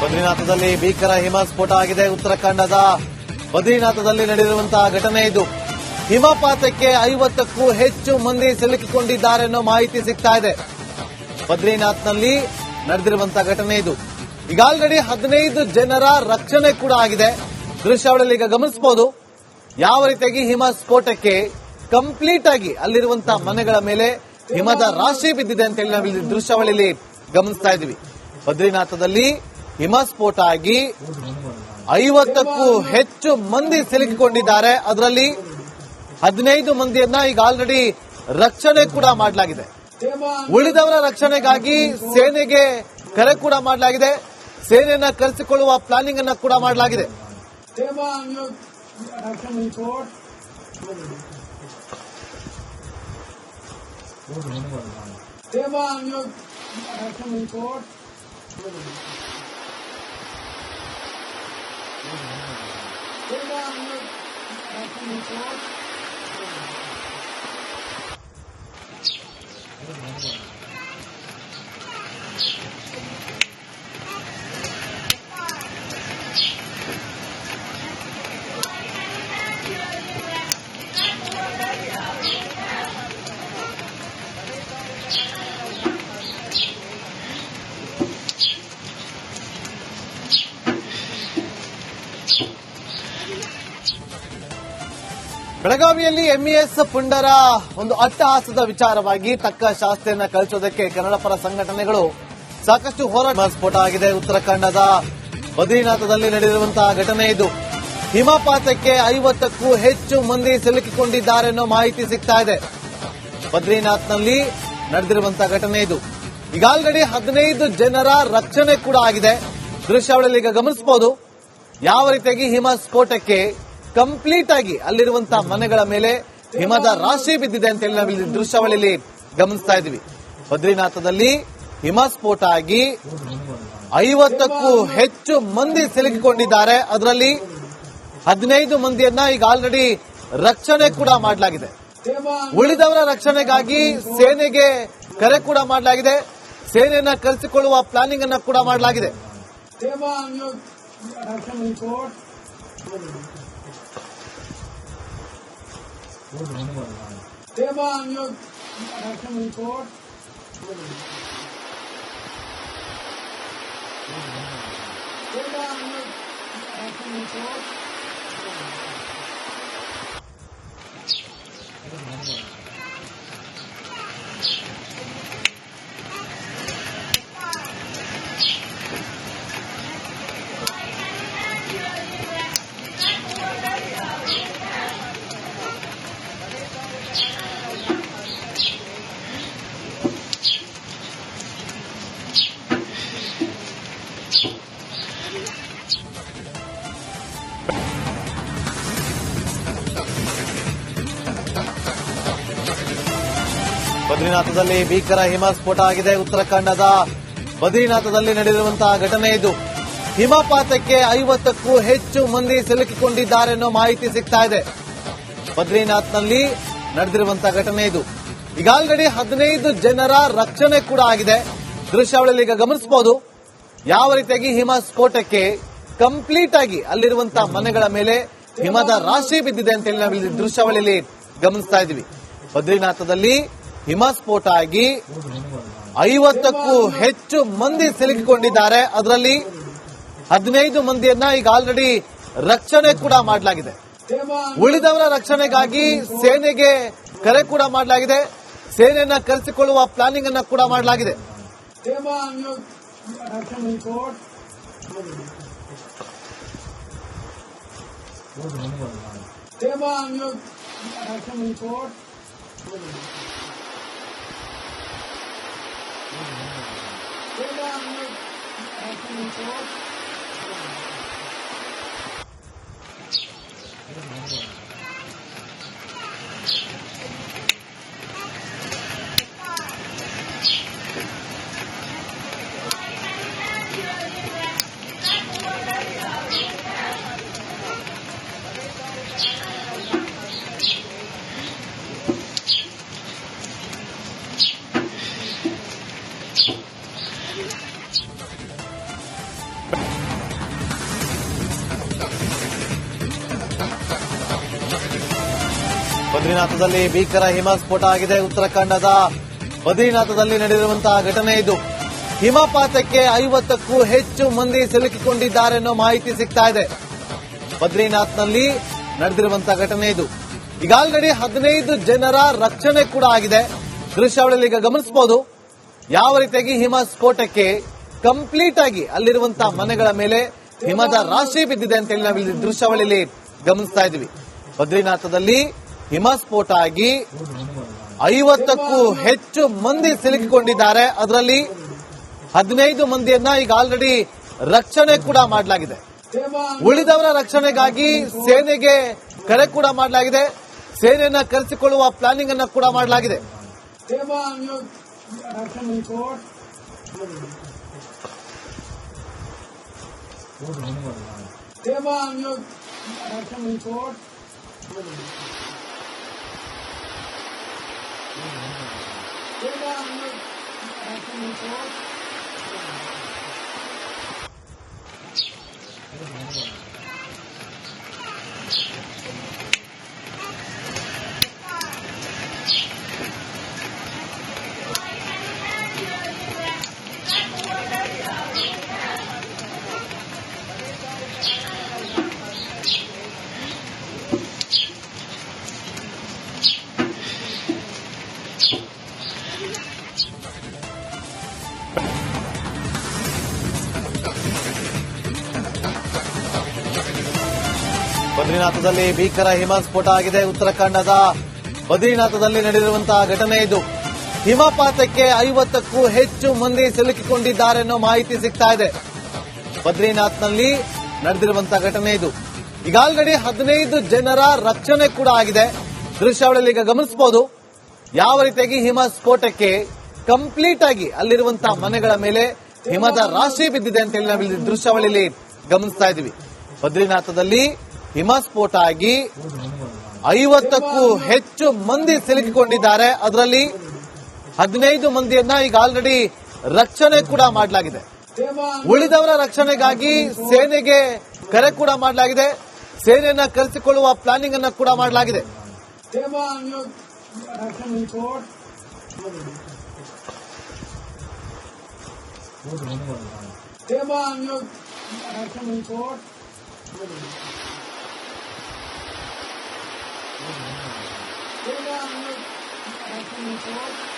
ಬದ್ರಿನಾಥದಲ್ಲಿ ಭೀಕರ ಹಿಮಸ್ಫೋಟ ಆಗಿದೆ. ಉತ್ತರಾಖಂಡದ ಬದ್ರಿನಾಥದಲ್ಲಿ ನಡೆದಿರುವಂತಹ ಘಟನೆ ಇದು. ಹಿಮಪಾತಕ್ಕೆ 50ಕ್ಕೂ ಹೆಚ್ಚು ಮಂದಿ ಸಿಲುಕಿಕೊಂಡಿದ್ದಾರೆ ಅನ್ನೋ ಮಾಹಿತಿ ಸಿಗ್ತಾ ಇದೆ. ಬದ್ರಿನಾಥ್ನಲ್ಲಿ ನಡೆದಿರುವಂತಹ ಘಟನೆ ಇದು. ಈಗ ಆಲ್ರೆಡಿ 15 ಜನರ ರಕ್ಷಣೆ ಕೂಡ ಆಗಿದೆ. ದೃಶ್ಯಾವಳಿಯಲ್ಲಿ ಈಗ ಗಮನಿಸಬಹುದು ಯಾವ ರೀತಿಯಾಗಿ ಹಿಮಸ್ಫೋಟಕ್ಕೆ ಕಂಪ್ಲೀಟ್ ಆಗಿ ಅಲ್ಲಿರುವಂತಹ ಮನೆಗಳ ಮೇಲೆ ಹಿಮದ ರಾಶಿ ಬಿದ್ದಿದೆ ಅಂತ ಹೇಳಿ ನಾವು ದೃಶ್ಯಾವಳಿಯಲ್ಲಿ ಗಮನಿಸ್ತಾ ಇದ್ದೀವಿ. ಬದ್ರಿನಾಥದಲ್ಲಿ ಹಿಮಸ್ಫೋಟ ಆಗಿ 50ಕ್ಕೂ ಹೆಚ್ಚು ಮಂದಿ ಸಿಲುಕಿಕೊಂಡಿದ್ದಾರೆ. ಅದರಲ್ಲಿ 15 ಮಂದಿಯನ್ನ ಈಗ ಆಲ್ರೆಡಿ ರಕ್ಷಣೆ ಕೂಡ ಮಾಡಲಾಗಿದೆ. ಉಳಿದವರ ರಕ್ಷಣೆಗಾಗಿ ಸೇನೆಗೆ ಕರೆ ಕೂಡ ಮಾಡಲಾಗಿದೆ. ಸೇನೆಯನ್ನ ಕರೆಸಿಕೊಳ್ಳುವ ಪ್ಲಾನಿಂಗ್ ಅನ್ನ ಕೂಡ ಮಾಡಲಾಗಿದೆ. ಬೆಳಗಾವಿಯಲ್ಲಿ ಎಂಇಎಸ್ ಪುಂಡರ ಒಂದು ಅಟ್ಟಹಾಸದ ವಿಚಾರವಾಗಿ ತಕ್ಕ ಶಾಸ್ತಿಯನ್ನ ಕಳಿಸೋದಕ್ಕೆ ಕನ್ನಡ ಪರ ಸಂಘಟನೆಗಳು ಸಾಕಷ್ಟು ಹೋರಾಟ. ಸ್ಫೋಟ ಆಗಿದೆ. ಉತ್ತರಾಖಂಡದ ಬದ್ರಿನಾಥದಲ್ಲಿ ನಡೆದಿರುವಂತಹ ಘಟನೆ ಇದು. ಹಿಮಪಾತಕ್ಕೆ 50ಕ್ಕೂ ಹೆಚ್ಚು ಮಂದಿ ಸಿಲುಕಿಕೊಂಡಿದ್ದಾರೆ ಅನ್ನೋ ಮಾಹಿತಿ ಸಿಗ್ತಾ ಇದೆ. ಬದ್ರಿನಾಥ್ನಲ್ಲಿ ನಡೆದಿರುವಂತಹ ಘಟನೆ ಇದು. ಈಗ ಆಲ್ರೆಡಿ 15 ಜನರ ರಕ್ಷಣೆ ಕೂಡ ಆಗಿದೆ. ದೃಶ್ಯಾವಳಿಯಲ್ಲಿ ಈಗ ಗಮನಿಸಬಹುದು ಯಾವ ರೀತಿಯಾಗಿ ಹಿಮಸ್ಫೋಟಕ್ಕೆ ಕಂಪ್ಲೀಟ್ ಆಗಿ ಅಲ್ಲಿರುವಂತಹ ಮನೆಗಳ ಮೇಲೆ ಹಿಮದ ರಾಶಿ ಬಿದ್ದಿದೆ ಅಂತ ಹೇಳಿ ನಾವು ದೃಶ್ಯಾವಳಿಯಲ್ಲಿ ಗಮನಿಸ್ತಾ ಇದ್ದೀವಿ. ಬದ್ರಿನಾಥದಲ್ಲಿ ಹಿಮಸ್ಫೋಟ ಆಗಿ 50ಕ್ಕೂ ಹೆಚ್ಚು ಮಂದಿ ಸಿಲುಕಿಕೊಂಡಿದ್ದಾರೆ. ಅದರಲ್ಲಿ 15 ಮಂದಿಯನ್ನ ಈಗ ಆಲ್ರೆಡಿ ರಕ್ಷಣೆ ಕೂಡ ಮಾಡಲಾಗಿದೆ. ಉಳಿದವರ ರಕ್ಷಣೆಗಾಗಿ ಸೇನೆಗೆ ಕರೆ ಕೂಡ ಮಾಡಲಾಗಿದೆ. ಸೇನೆಯನ್ನ ಕರೆಸಿಕೊಳ್ಳುವ ಪ್ಲಾನಿಂಗ್ ಅನ್ನ ಕೂಡ ಮಾಡಲಾಗಿದೆ. ಬದ್ರಿನಾಥದಲ್ಲಿ ಭೀಕರ ಹಿಮಸ್ಫೋಟ ಆಗಿದೆ. ಉತ್ತರಾಖಂಡದ ಬದ್ರಿನಾಥದಲ್ಲಿ ನಡೆದಿರುವಂತಹ ಘಟನೆ ಇದು. ಹಿಮಪಾತಕ್ಕೆ 50ಕ್ಕೂ ಹೆಚ್ಚು ಮಂದಿ ಸಿಲುಕಿಕೊಂಡಿದ್ದಾರೆ ಅನ್ನೋ ಮಾಹಿತಿ ಸಿಗ್ತಾ ಇದೆ. ಬದ್ರಿನಾಥ್ನಲ್ಲಿ ನಡೆದಿರುವಂತಹ ಘಟನೆ ಇದು. ಈಗ ಆಲ್ರೆಡಿ 15 ಜನರ ರಕ್ಷಣೆ ಕೂಡ ಆಗಿದೆ. ದೃಶ್ಯಾವಳಿಯಲ್ಲಿ ಈಗ ಗಮನಿಸಬಹುದು ಯಾವ ರೀತಿಯಾಗಿ ಹಿಮಸ್ಫೋಟಕ್ಕೆ ಕಂಪ್ಲೀಟ್ ಆಗಿ ಅಲ್ಲಿರುವಂತಹ ಮನೆಗಳ ಮೇಲೆ ಹಿಮದ ರಾಶಿ ಬಿದ್ದಿದೆ ಅಂತ ಹೇಳಿ ನಾವು ದೃಶ್ಯಾವಳಿಯಲ್ಲಿ ಗಮನಿಸ್ತಾ ಇದ್ದೀವಿ. ಬದ್ರಿನಾಥದಲ್ಲಿ ಹಿಮಸ್ಫೋಟ ಆಗಿ 50ಕ್ಕೂ ಹೆಚ್ಚು ಮಂದಿ ಸಿಲುಕಿಕೊಂಡಿದ್ದಾರೆ. ಅದರಲ್ಲಿ 15 ಮಂದಿಯನ್ನ ಈಗ ಆಲ್ರೆಡಿ ರಕ್ಷಣೆ ಕೂಡ ಮಾಡಲಾಗಿದೆ. ಉಳಿದವರ ರಕ್ಷಣೆಗಾಗಿ ಸೇನೆಗೆ ಕರೆ ಕೂಡ ಮಾಡಲಾಗಿದೆ. ಸೇನೆಯನ್ನ ಕರೆಸಿಕೊಳ್ಳುವ ಪ್ಲಾನಿಂಗ್ ಅನ್ನ ಕೂಡ ಮಾಡಲಾಗಿದೆ. ಬದ್ರಿನಾಥದಲ್ಲಿ ಭೀಕರ ಹಿಮಸ್ಫೋಟ ಆಗಿದೆ. ಉತ್ತರಾಖಂಡದ ಬದ್ರಿನಾಥದಲ್ಲಿ ನಡೆದಿರುವಂತಹ ಘಟನೆ ಇದು. ಹಿಮಪಾತಕ್ಕೆ 50ಕ್ಕೂ ಹೆಚ್ಚು ಮಂದಿ ಸಿಲುಕಿಕೊಂಡಿದ್ದಾರೆ ಅನ್ನೋ ಮಾಹಿತಿ ಸಿಗ್ತಾ ಇದೆ. ಬದ್ರಿನಾಥ್ನಲ್ಲಿ ನಡೆದಿರುವಂತಹ ಘಟನೆ ಇದು. ಈಗ ಆಲ್ರೆಡಿ 15 ಜನರ ರಕ್ಷಣೆ ಕೂಡ ಆಗಿದೆ. ದೃಶ್ಯಾವಳಿಯಲ್ಲಿ ಈಗ ಗಮನಿಸಬಹುದು ಯಾವ ರೀತಿಯಾಗಿ ಹಿಮಸ್ಫೋಟಕ್ಕೆ ಕಂಪ್ಲೀಟ್ ಆಗಿ ಅಲ್ಲಿರುವಂತಹ ಮನೆಗಳ ಮೇಲೆ ಹಿಮದ ರಾಶಿ ಬಿದ್ದಿದೆ ಅಂತ ಹೇಳಿ ನಾವು ಇಲ್ಲಿ ದೃಶ್ಯಾವಳಿಯಲ್ಲಿ ಗಮನಿಸ್ತಾ ಇದ್ವಿ. ಬದ್ರಿನಾಥದಲ್ಲಿ ಹಿಮಸ್ಫೋಟ ಆಗಿ 50ಕ್ಕೂ ಹೆಚ್ಚು ಮಂದಿ ಸಿಲುಕಿಕೊಂಡಿದ್ದಾರೆ. ಅದರಲ್ಲಿ 15 ಮಂದಿಯನ್ನ ಈಗ ಆಲ್ರೆಡಿ ರಕ್ಷಣೆ ಕೂಡ ಮಾಡಲಾಗಿದೆ. ಉಳಿದವರ ರಕ್ಷಣೆಗಾಗಿ ಸೇನೆಗೆ ಕರೆ ಕೂಡ ಮಾಡಲಾಗಿದೆ. ಸೇನೆಯನ್ನ ಕರೆಸಿಕೊಳ್ಳುವ ಪ್ಲಾನಿಂಗ್ ಅನ್ನ ಕೂಡ ಮಾಡಲಾಗಿದೆ. ಬದ್ರಿನಾಥದಲ್ಲಿ ಭೀಕರ ಹಿಮಸ್ಫೋಟ ಆಗಿದೆ. ಉತ್ತರಾಖಂಡದ ಬದ್ರಿನಾಥದಲ್ಲಿ ನಡೆದಿರುವಂತಹ ಘಟನೆ ಇದು. ಹಿಮಪಾತಕ್ಕೆ 50ಕ್ಕೂ ಹೆಚ್ಚು ಮಂದಿ ಸಿಲುಕಿಕೊಂಡಿದ್ದಾರೆ ಅನ್ನೋ ಮಾಹಿತಿ ಸಿಗ್ತಾ ಇದೆ. ಬದ್ರಿನಾಥ್ನಲ್ಲಿ ನಡೆದಿರುವಂತಹ ಘಟನೆ ಇದು. ಈಗ ಆಲ್ರೆಡಿ 15 ಜನರ ರಕ್ಷಣೆ ಕೂಡ ಆಗಿದೆ. ದೃಶ್ಯಾವಳಿಯಲ್ಲಿ ಈಗ ಗಮನಿಸಬಹುದು ಯಾವ ರೀತಿಯಾಗಿ ಹಿಮಸ್ಫೋಟಕ್ಕೆ ಕಂಪ್ಲೀಟ್ ಆಗಿ ಅಲ್ಲಿರುವಂತಹ ಮನೆಗಳ ಮೇಲೆ ಹಿಮದ ರಾಶಿ ಬಿದ್ದಿದೆ ಅಂತ ಹೇಳಿ ನಾವು ಇಲ್ಲಿ ದೃಶ್ಯಾವಳಿಯಲ್ಲಿ ಗಮನಿಸ್ತಾ ಇದ್ದೀವಿ. ಬದ್ರಿನಾಥದಲ್ಲಿ ಹಿಮಸ್ಫೋಟ ಆಗಿ 50ಕ್ಕೂ ಹೆಚ್ಚು ಮಂದಿ ಸಿಲುಕಿಕೊಂಡಿದ್ದಾರೆ. ಅದರಲ್ಲಿ 15 ಮಂದಿಯನ್ನ ಈಗ ಆಲ್ರೆಡಿ ರಕ್ಷಣೆ ಕೂಡ ಮಾಡಲಾಗಿದೆ. ಉಳಿದವರ ರಕ್ಷಣೆಗಾಗಿ ಸೇನೆಗೆ ಕರೆ ಕೂಡ ಮಾಡಲಾಗಿದೆ. ಸೇನೆಯನ್ನ ಕರೆಸಿಕೊಳ್ಳುವ ಪ್ಲಾನಿಂಗ್ ಅನ್ನ ಕೂಡ ಮಾಡಲಾಗಿದೆ. Report.